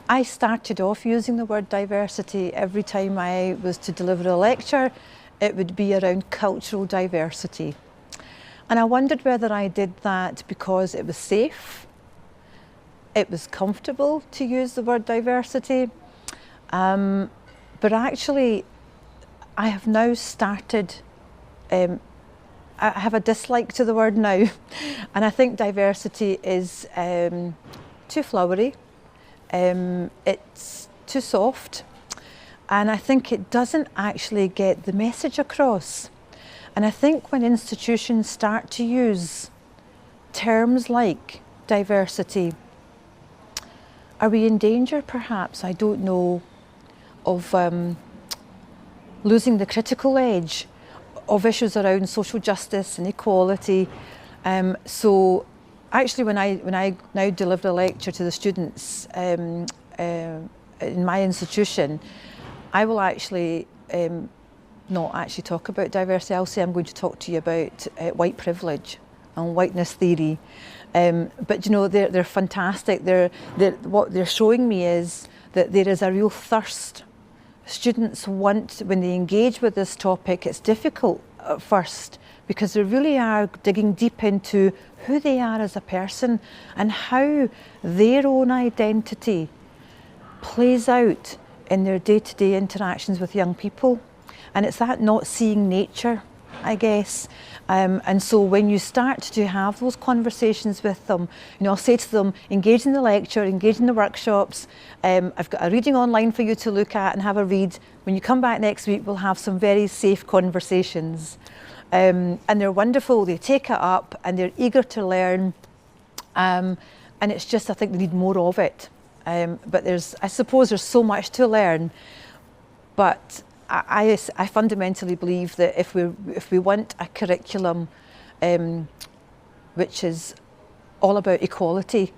I started off using the word diversity. Every time I was to deliver a lecture, it would be around cultural diversity. And I wondered whether I did that because it was safe, it was comfortable to use the word diversity, but actually I have now started, I have a dislike to the word now, and I think diversity is too flowery, it's too soft, and I think it doesn't actually get the message across. And I think when institutions start to use terms like diversity, are we in danger perhaps, I don't know, of losing the critical edge of issues around social justice and equality? So actually when I now deliver a lecture to the students in my institution, I will actually not actually talk about diversity. I'll say I'm going to talk to you about white privilege and whiteness theory. But you know, they're fantastic. What they're showing me is that there is a real thirst. Students want, when they engage with this topic, it's difficult at first because they really are digging deep into who they are as a person and how their own identity plays out in their day-to-day interactions with young people. And it's that not seeing nature, I guess. And so when you start to have those conversations with them, you know, I'll say to them, engage in the lecture, engage in the workshops. I've got a reading online for you to look at and have a read. When you come back next week, we'll have some very safe conversations. And they're wonderful, they take it up and they're eager to learn. And it's just, I think they need more of it. But I suppose there's so much to learn. But I fundamentally believe that if we want a curriculum which is all about equality,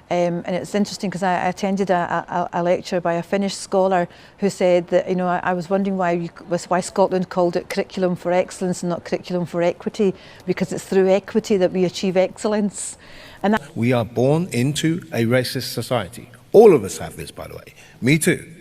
and it's interesting because I attended a lecture by a Finnish scholar who said that, you know, I was wondering why Scotland called it curriculum for excellence and not curriculum for equity, because it's through equity that we achieve excellence. And we are born into a racist society. All of us have this, by the way. Me too.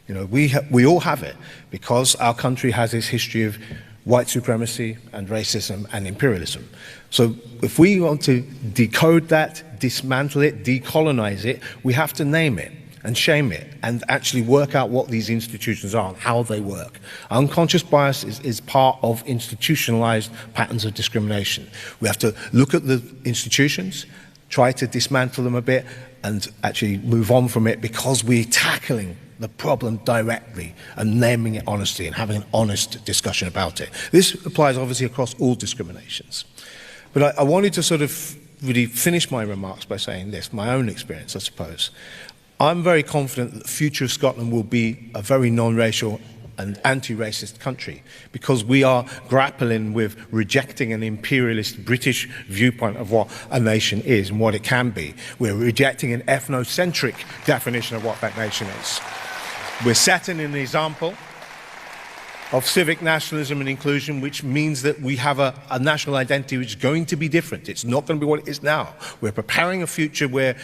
You know, we all have it because our country has this history of white supremacy and racism and imperialism. So if we want to decode that, dismantle it, decolonize it, we have to name it and shame it and actually work out what these institutions are and how they work. Unconscious bias is part of institutionalized patterns of discrimination. We have to look at the institutions, try to dismantle them a bit and actually move on from it because we're tackling the problem directly and naming it honestly and having an honest discussion about it. This applies obviously across all discriminations. But I wanted to sort of really finish my remarks by saying this, my own experience, I suppose. I'm very confident that the future of Scotland will be a very non-racial and anti-racist country because we are grappling with rejecting an imperialist British viewpoint of what a nation is and what it can be. We're rejecting an ethnocentric definition of what that nation is. We're setting an example of civic nationalism and inclusion, which means that we have a national identity which is going to be different. It's not going to be what it is now. We're preparing a future where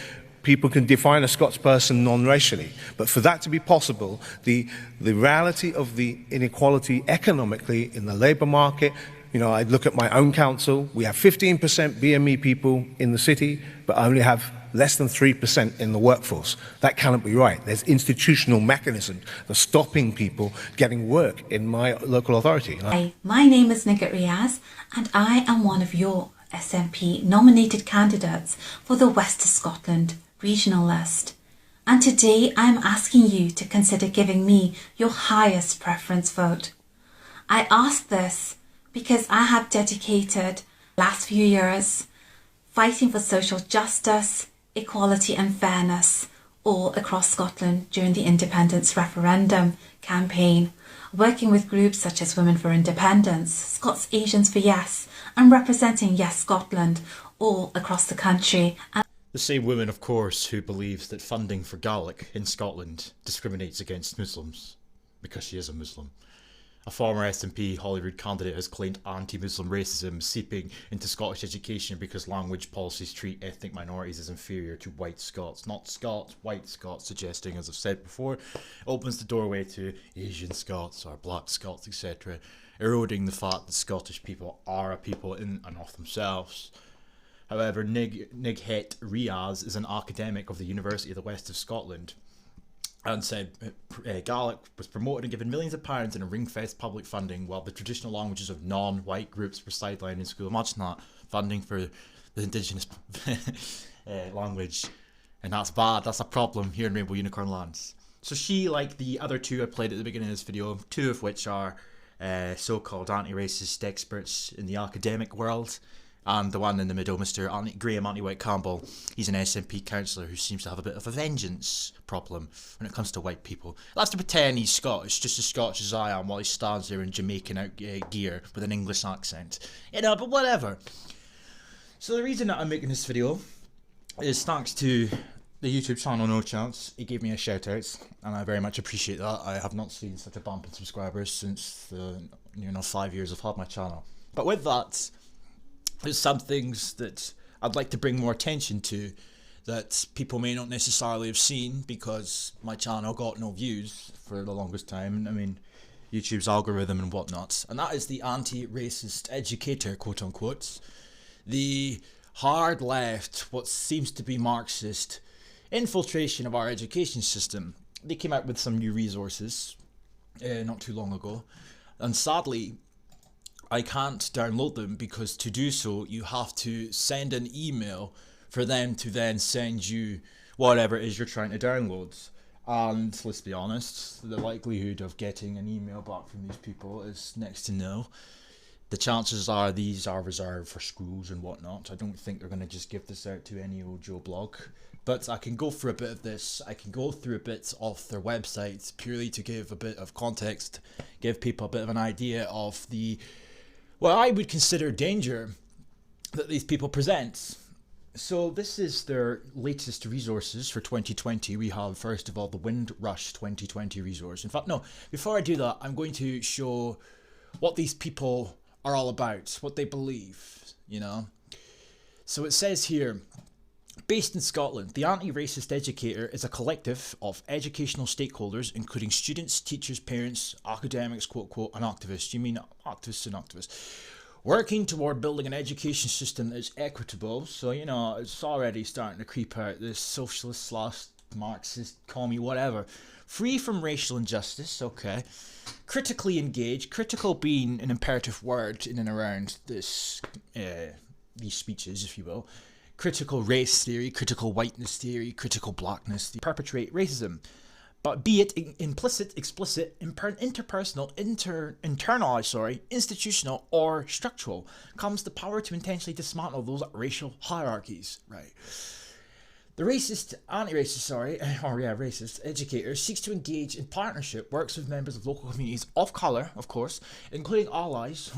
people can define a Scots person non-racially. But for that to be possible, the reality of the inequality economically in the labour market, you know, I look at my own council, we have 15% BME people in the city, but only have less than 3% in the workforce. That cannot be right. There's institutional mechanisms for stopping people getting work in my local authority. Hi, my name is Nikki Rios and I am one of your SNP nominated candidates for the West of Scotland regional list. And today I'm asking you to consider giving me your highest preference vote. I ask this because I have dedicated the last few years fighting for social justice, equality and fairness all across Scotland during the independence referendum campaign, working with groups such as Women for Independence, Scots Asians for Yes, and representing Yes Scotland all across the country. The same woman, of course, who believes that funding for Gaelic in Scotland discriminates against Muslims because she is a Muslim. A former SNP Holyrood candidate has claimed anti-Muslim racism seeping into Scottish education because language policies treat ethnic minorities as inferior to white Scots. Not Scots, white Scots, suggesting, as I've said before, opens the doorway to Asian Scots or black Scots, etc., eroding the fact that Scottish people are a people in and of themselves. However, Nikki Rios is an academic of the University of the West of Scotland and said Gaelic was promoted and given millions of pounds in a ring-fest public funding while the traditional languages of non-white groups were sidelined in school. Imagine that, funding for the indigenous language. And that's bad, that's a problem here in Rainbow Unicorn Lands. So she, like the other two I played at the beginning of this video, two of which are so-called anti-racist experts in the academic world, and the one in the middle, Mr. Graham Anti-White Campbell, he's an SNP councillor who seems to have a bit of a vengeance problem when it comes to white people. Let's to pretend he's Scottish, just as Scottish as I am, while he stands there in Jamaican gear with an English accent. You know, but whatever. So the reason that I'm making this video is thanks to the YouTube channel No Chance. He gave me a shout out, and I very much appreciate that. I have not seen such a bump in subscribers since the 5 years I've had my channel. But with that, there's some things that I'd like to bring more attention to that people may not necessarily have seen because my channel got no views for the longest time. I mean, YouTube's algorithm and whatnot. And that is the anti-racist educator, quote unquote. The hard left, what seems to be Marxist infiltration of our education system. They came out with some new resources not too long ago. And sadly, I can't download them because to do so you have to send an email for them to then send you whatever it is you're trying to download. And let's be honest, the likelihood of getting an email back from these people is next to nil. The chances are these are reserved for schools and whatnot. I don't think they're going to just give this out to any old Joe blog. But I can go through a bit of this. I can go through a bit of their websites purely to give a bit of context, give people a bit of an idea of the what I would consider danger that these people present. So this is their latest resources for 2020. We have, first of all, the Windrush 2020 resource. In fact, no, before I do that, I'm going to show what these people are all about, what they believe, you know. So it says here, based in Scotland, the Anti-Racist Educator is a collective of educational stakeholders, including students, teachers, parents, academics, quote, quote, and activists. You mean activists and activists. Working toward building an education system that is equitable. So, you know, it's already starting to creep out, this socialist slash Marxist, commie, whatever. Free from racial injustice, okay. Critically engaged, critical being an imperative word in and around this, these speeches, if you will. Critical race theory, critical whiteness theory, critical blackness theory, perpetrate racism. But be it implicit, explicit, interpersonal, internalized, institutional, or structural, comes the power to intentionally dismantle those racial hierarchies, right? The racist educator seeks to engage in partnership, works with members of local communities of colour, of course, including allies,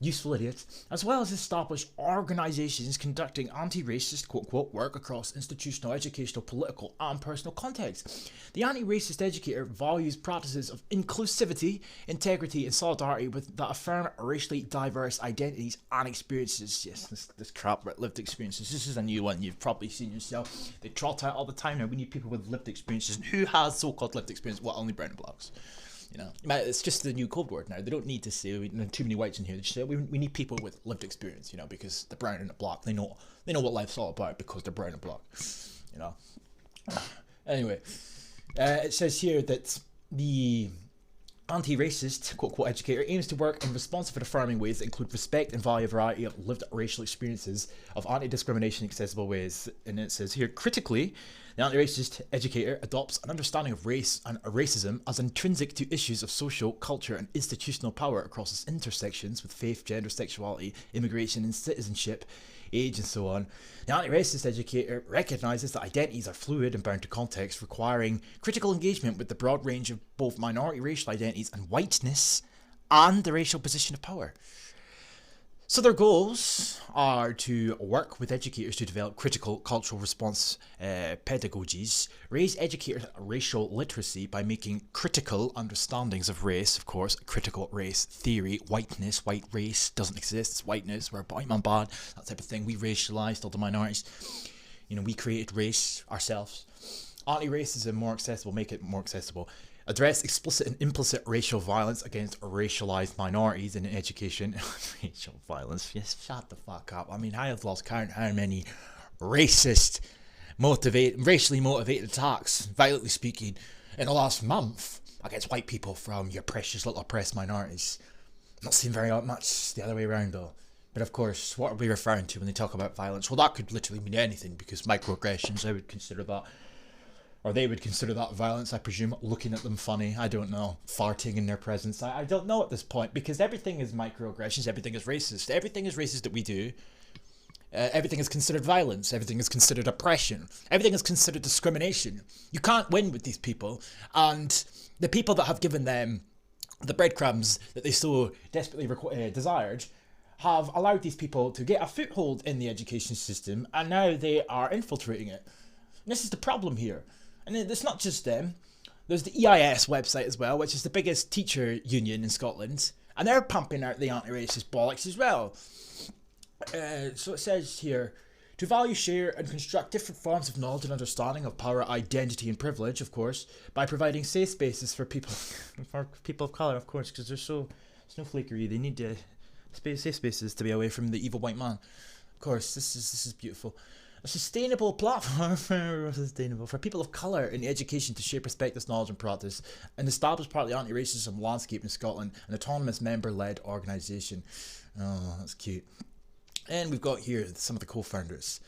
useful idiots, as well as establish organisations conducting anti-racist, quote-unquote, work across institutional, educational, political and personal contexts. The anti-racist educator values practices of inclusivity, integrity and solidarity with that affirm racially diverse identities and experiences. Yes, this crap about lived experiences. This is a new one you've probably seen yourself. They trot out all the time now. We need people with lived experiences. And who has so-called lived experience? Well, only brown and blacks. You know, it's just the new code word now. They don't need to say too many whites in here. They just say we need people with lived experience. You know, because they're brown and black. They know what life's all about because they're brown and black. You know. Anyway, it says here that the anti-racist, quote-unquote, educator aims to work in responsive and affirming ways that include respect and value a variety of lived racial experiences of anti-discrimination in accessible ways. And it says here, critically, the anti-racist educator adopts an understanding of race and racism as intrinsic to issues of social, culture and institutional power across its intersections with faith, gender, sexuality, immigration and citizenship, age and so on. The anti-racist educator recognises that identities are fluid and bound to context, requiring critical engagement with the broad range of both minority racial identities and whiteness and the racial position of power. So their goals are to work with educators to develop critical cultural response pedagogies, raise educators' racial literacy by making critical understandings of race, of course, critical race theory, whiteness, white race doesn't exist, it's whiteness, we're white man bad, that type of thing. We racialised all the minorities. You know, we created race ourselves. Anti-racism more accessible, make it more accessible. Address explicit and implicit racial violence against racialized minorities in education. Racial violence, yes, shut the fuck up. I mean, I have lost count how many racially motivated attacks, violently speaking, in the last month against white people from your precious little oppressed minorities. Not seen very much the other way around though. But of course, what are we referring to when they talk about violence? Well, that could literally mean anything, because microaggressions, I would consider that. Or they would consider that violence, I presume. Looking at them funny, I don't know. Farting in their presence, I don't know at this point, because everything is microaggressions, everything is racist. Everything is racist that we do. Everything is considered violence, everything is considered oppression, everything is considered discrimination. You can't win with these people, and the people that have given them the breadcrumbs that they so desperately desired have allowed these people to get a foothold in the education system, and now they are infiltrating it. And this is the problem here. And it's not just them. There's the EIS website as well, which is the biggest teacher union in Scotland. And they're pumping out the anti-racist bollocks as well. So it says here, to value, share and construct different forms of knowledge and understanding of power, identity and privilege, of course, by providing safe spaces for people of colour, of course, because they're so snowflakery. They need safe spaces to be away from the evil white man. Of course, this is beautiful. A sustainable platform for people of colour in education to share perspectives, knowledge and practice, and establish part of the anti-racism landscape in Scotland, an autonomous member-led organisation. Oh, that's cute. And we've got here some of the co-founders.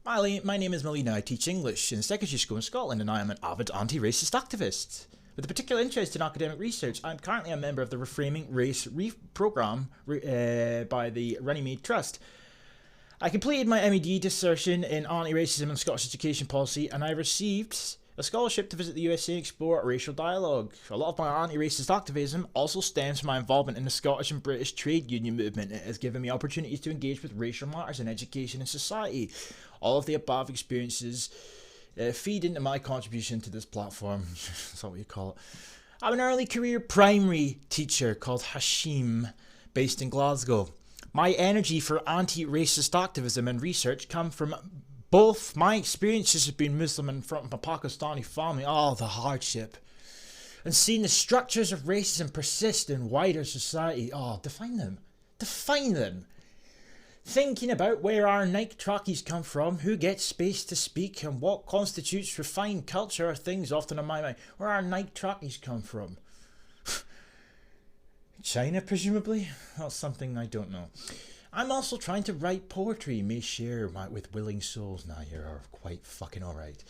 My name is Melina. I teach English in secondary school in Scotland, and I am an avid anti-racist activist. With a particular interest in academic research, I'm currently a member of the Reframing Race programme by the Runnymede Trust. I completed my MED dissertation in anti-racism and Scottish education policy, and I received a scholarship to visit the USA and explore racial dialogue. A lot of my anti-racist activism also stems from my involvement in the Scottish and British trade union movement. It has given me opportunities to engage with racial matters in education and society. All of the above experiences feed into my contribution to this platform. That's not what you call it. I'm an early career primary teacher called Hashim, based in Glasgow. My energy for anti-racist activism and research come from both my experiences of being Muslim and from a Pakistani family, the hardship, and seeing the structures of racism persist in wider society. Define them. Thinking about where our Nike trackies come from, who gets space to speak, and what constitutes refined culture are things often on my mind. Where our Nike trackies come from. China, presumably? That's something I don't know. I'm also trying to write poetry, may share with willing souls. Nah, you're quite fucking alright.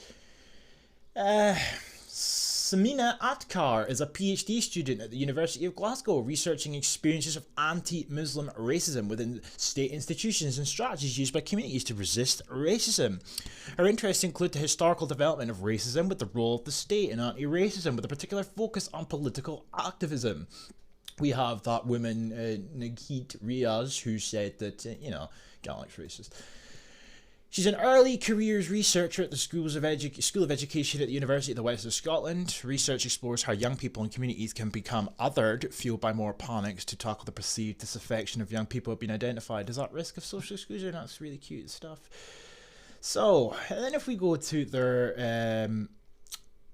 Samina Atkar is a PhD student at the University of Glasgow, researching experiences of anti-Muslim racism within state institutions and strategies used by communities to resist racism. Her interests include the historical development of racism with the role of the state and anti-racism, with a particular focus on political activism. We have that woman, Nikki Rios, who said that, Gaelic racist. She's an early careers researcher at the School of Education at the University of the West of Scotland. Research explores how young people and communities can become othered, fueled by more panics, to tackle the perceived disaffection of young people who have been identified as at risk of social exclusion. That's really cute stuff. So, and then if we go to their,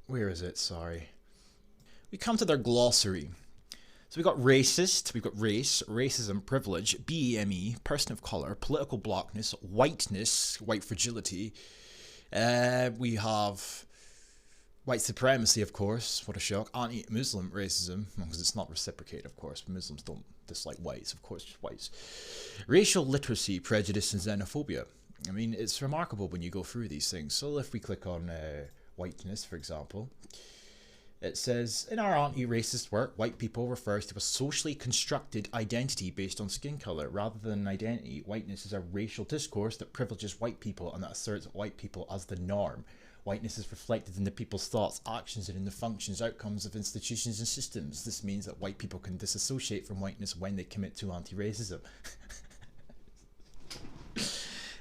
where is it? Sorry. We come to their glossary. So we've got racist, we've got race, racism, privilege, BEME, person of colour, political blackness, whiteness, white fragility. We have white supremacy, of course, what a shock. Anti-Muslim racism, because it's not reciprocated, of course. Muslims don't dislike whites, of course, just whites. Racial literacy, prejudice and xenophobia. I mean, it's remarkable when you go through these things. So if we click on whiteness, for example, it says, in our anti-racist work, white people refers to a socially constructed identity based on skin colour. Rather than an identity, whiteness is a racial discourse that privileges white people and that asserts white people as the norm. Whiteness is reflected in the people's thoughts, actions, and in the functions, outcomes of institutions and systems. This means that white people can disassociate from whiteness when they commit to anti-racism.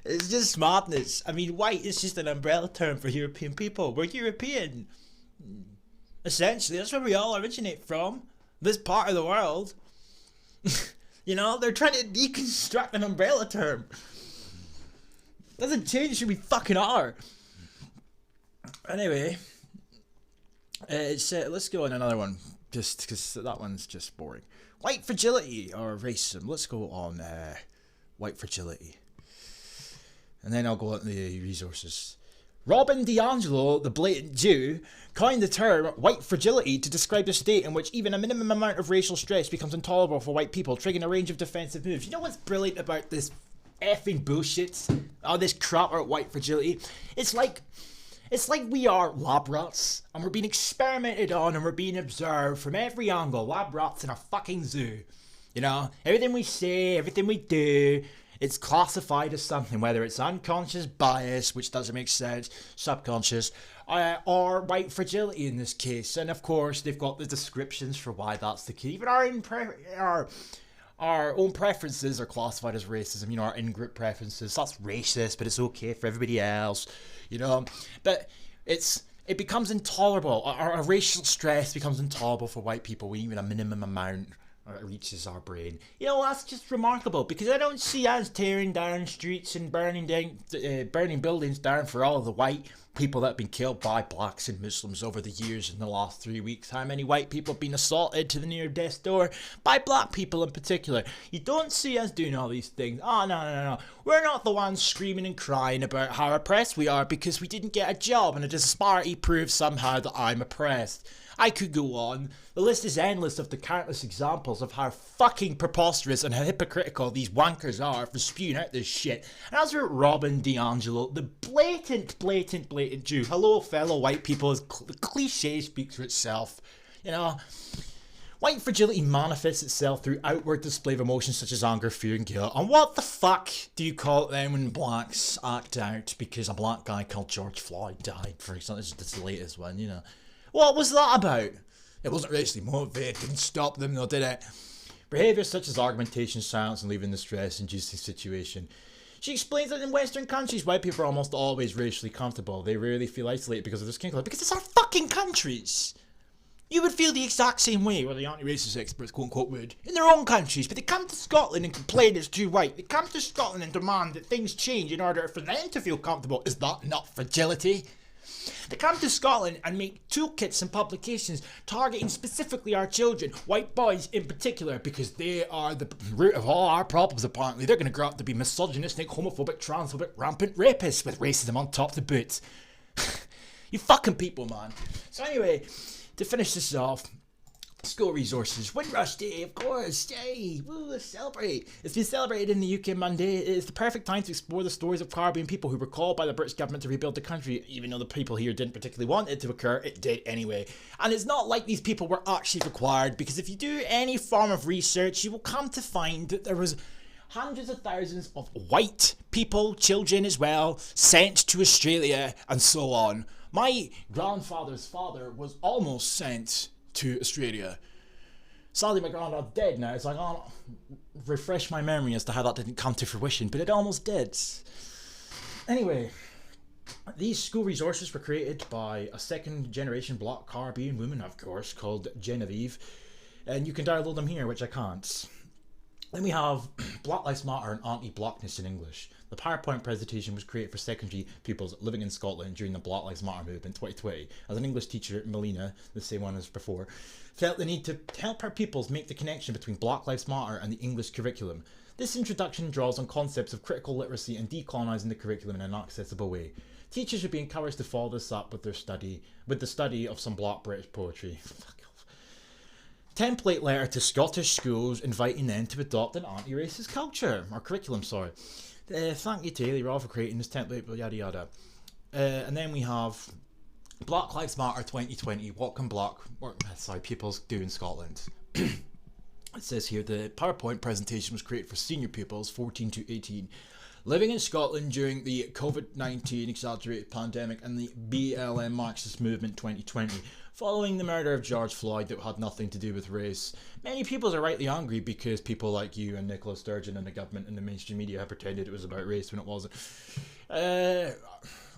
It's just madness. I mean, white is just an umbrella term for European people. We're European. Essentially, that's where we all originate from. This part of the world. You know, they're trying to deconstruct an umbrella term. Doesn't change who we fucking are. Anyway, let's go on another one, just because that one's just boring. White fragility or racism. Let's go on white fragility. And then I'll go on the resources. Robin DiAngelo, the blatant Jew, coined the term white fragility to describe the state in which even a minimum amount of racial stress becomes intolerable for white people, triggering a range of defensive moves. You know what's brilliant about this effing bullshit? All this crap about white fragility? It's like we are lab rats, and we're being experimented on, and we're being observed from every angle. Lab rats in a fucking zoo. You know, everything we say, everything we do, it's classified as something, whether it's unconscious bias, which doesn't make sense, subconscious, or white fragility in this case. And of course, they've got the descriptions for why that's the case. Even our own preferences are classified as racism. You know, our in-group preferences, that's racist, but it's okay for everybody else. You know, but it becomes intolerable. Our racial stress becomes intolerable for white people when even a minimum amount reaches our brain. You know, that's just remarkable, because I don't see us tearing down streets and burning buildings down for all of the white people that have been killed by blacks and Muslims over the years in the last 3 weeks. How many white people have been assaulted to the near death's door by black people in particular? You don't see us doing all these things. Oh, no. We're not the ones screaming and crying about how oppressed we are because we didn't get a job and a disparity proves somehow that I'm oppressed. I could go on. The list is endless of the countless examples of how fucking preposterous and how hypocritical these wankers are for spewing out this shit. And as for Robin DiAngelo, the blatant Jew, hello fellow white people, the cliche speaks for itself. You know, white fragility manifests itself through outward display of emotions such as anger, fear and guilt. And what the fuck do you call it then when blacks act out because a black guy called George Floyd died, for example? This is the latest one, you know. What was that about? It wasn't racially motivated, didn't stop them though, did it? Behaviours such as argumentation, silence and leaving the stress-inducing situation. She explains that in Western countries, white people are almost always racially comfortable. They rarely feel isolated because of their skin colour. Because it's our fucking countries! You would feel the exact same way, or the anti-racist experts quote-unquote would, in their own countries, but they come to Scotland and complain it's too white. They come to Scotland and demand that things change in order for them to feel comfortable. Is that not fragility? They come to Scotland and make toolkits and publications targeting specifically our children, white boys in particular, because they are the root of all our problems apparently. They're going to grow up to be misogynistic, homophobic, transphobic, rampant rapists with racism on top to boot. You fucking people, man. So anyway, to finish this off, school resources. Windrush Day, of course. Yay! Woo, let's celebrate. It's been celebrated in the UK Monday. It's the perfect time to explore the stories of Caribbean people who were called by the British government to rebuild the country. Even though the people here didn't particularly want it to occur, it did anyway. And it's not like these people were actually required, because if you do any form of research, you will come to find that there was hundreds of thousands of white people, children as well, sent to Australia and so on. My grandfather's father was almost sent to Australia. Sadly, my granddad's dead now, so I can't refresh my memory as to how that didn't come to fruition, but it almost did. Anyway, these school resources were created by a second-generation Black Caribbean woman, of course, called Genevieve, and you can download them here, which I can't. Then we have Black Lives Matter and Anti-Blackness in English. The PowerPoint presentation was created for secondary pupils living in Scotland during the Black Lives Matter movement in 2020. As an English teacher, Melina, the same one as before, felt the need to help her pupils make the connection between Black Lives Matter and the English curriculum. This introduction draws on concepts of critical literacy and decolonising the curriculum in an accessible way. Teachers should be encouraged to follow this up with the study of some Black British poetry. Template letter to Scottish schools inviting them to adopt an anti-racist culture, or curriculum, sorry. Thank you to Haley Raw for creating this template, yada yada. And then we have Black Lives Matter 2020, what can pupils do in Scotland? It says here the PowerPoint presentation was created for senior pupils 14 to 18 living in Scotland during the COVID-19 exaggerated pandemic and the BLM Marxist movement 2020. Following the murder of George Floyd that had nothing to do with race, many people are rightly angry because people like you and Nicola Sturgeon and the government and the mainstream media have pretended it was about race when it wasn't.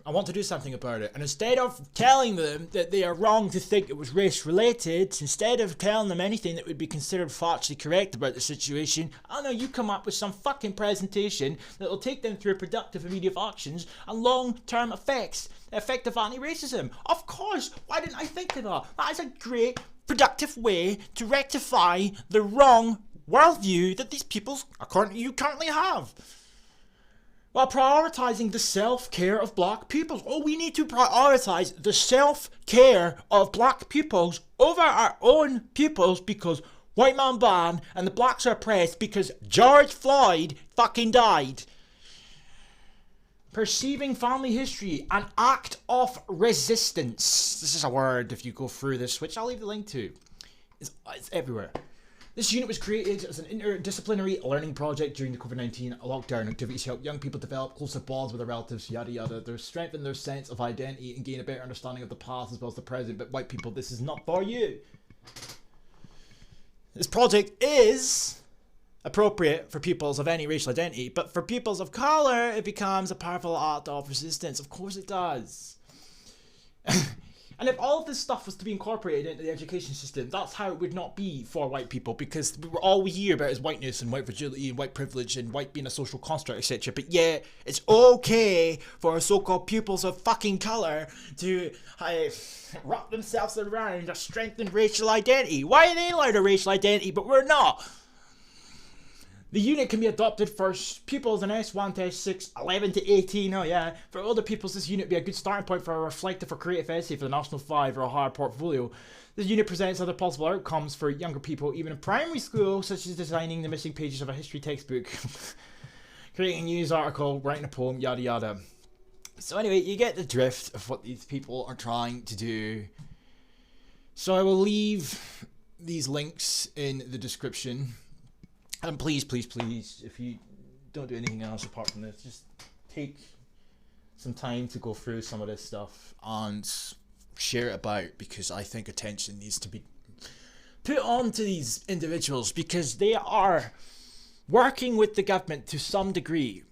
I want to do something about it. And instead of telling them that they are wrong to think it was race related, instead of telling them anything that would be considered factually correct about the situation, I don't know, you come up with some fucking presentation that will take them through productive immediate actions and long-term effects. Effective anti-racism. Of course, why didn't I think of that? That is a great, productive way to rectify the wrong worldview that these people, according to you, currently have. While prioritising the self-care of black peoples. Oh, we need to prioritise the self-care of black peoples over our own peoples because white man ban and the blacks are oppressed because George Floyd fucking died. Perceiving family history, an act of resistance. This is a word if you go through this, which I'll leave the link to. It's everywhere. This unit was created as an interdisciplinary learning project during the COVID-19 lockdown. Activities help young people develop closer bonds with their relatives, yada yada. They strengthen their sense of identity and gain a better understanding of the past as well as the present. But white people, this is not for you. This project is appropriate for peoples of any racial identity, but for peoples of colour, it becomes a powerful act of resistance. Of course it does. And if all of this stuff was to be incorporated into the education system, that's how it would not be for white people, because all we hear about is whiteness and white fragility and white privilege and white being a social construct, etc. But yeah, it's okay for so-called pupils of fucking colour to wrap themselves around a strengthened racial identity. Why are they allowed a racial identity but we're not? The unit can be adopted for pupils in S1 to S6, 11 to 18, oh yeah. For older pupils, this unit would be a good starting point for a reflective or creative essay for the National 5 or a higher portfolio. This unit presents other possible outcomes for younger people, even in primary school, such as designing the missing pages of a history textbook, creating a news article, writing a poem, yada yada. So anyway, you get the drift of what these people are trying to do. So I will leave these links in the description. And please, please, please, if you don't do anything else apart from this, just take some time to go through some of this stuff and share it about, because I think attention needs to be put on to these individuals because they are working with the government to some degree.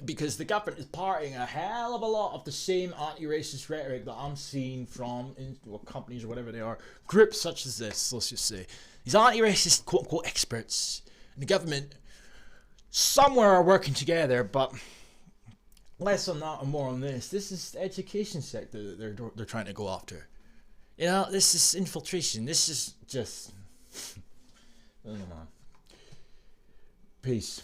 Because the government is parroting a hell of a lot of the same anti-racist rhetoric that I'm seeing from companies or whatever they are, groups such as this, let's just say. These anti-racist quote-unquote experts and the government somewhere are working together, but less on that and more on this. This is the education sector that they're trying to go after. You know, this is infiltration. This is just... I don't know. Peace.